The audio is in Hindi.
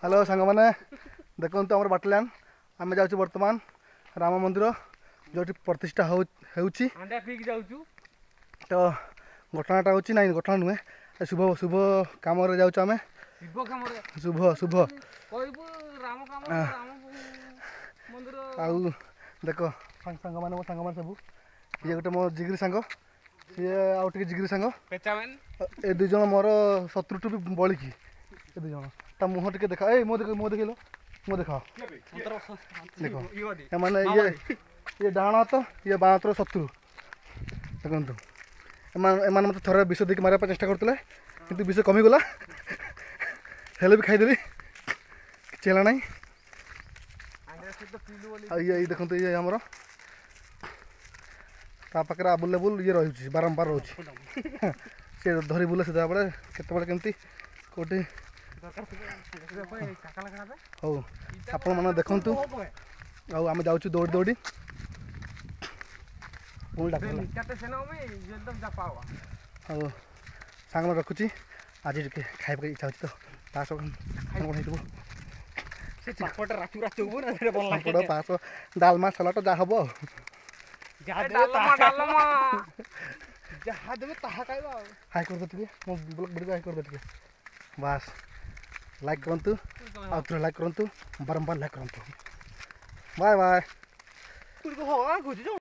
हेलो सांग मैंने देखो आम बाटल्यान आम जाऊँ बर्तमान राम मंदिर जो प्रतिष्ठा हो तो घटनाटा हूँ ना घटना नुहे शुभ शुभ कम जाऊँ शुभ शुभ आउ देख सांग मैंने मो सांग सब ये गोटे मो जिगिरी सांग सी आउ जिगिरी सांग ए दुई जन मोर शत्रुठू भी बलिकी ए दुई जन ता मुह टे देखा ए मो देखलो मो देखा देख मैंने ये डाण हाथ ये बाँ हाथर शत्रु देखु एम मत थोड़े विष देख मारे चेष्टा करते कि विष कमिगला हेले भी खाईदेली किसी है ना ये देखते ये आमर ता पाखे आबुलेबुल ये रही बारंबार रोचे सी धरी बुले से केतबे केमती कौटी हौ आपण मैंने देखु आम जाऊँ दौड़ी दौड़ी सांग रखुची आज खाइबा इच्छा होती तो पास डालमा सलाट जहाँ हम हाई कर दे मो ब्लॉग वीडियो हाई कर दे बस लाइक करूँ आउ थे लाइक करूँ बारंबार लाइक करूँ बाय बाय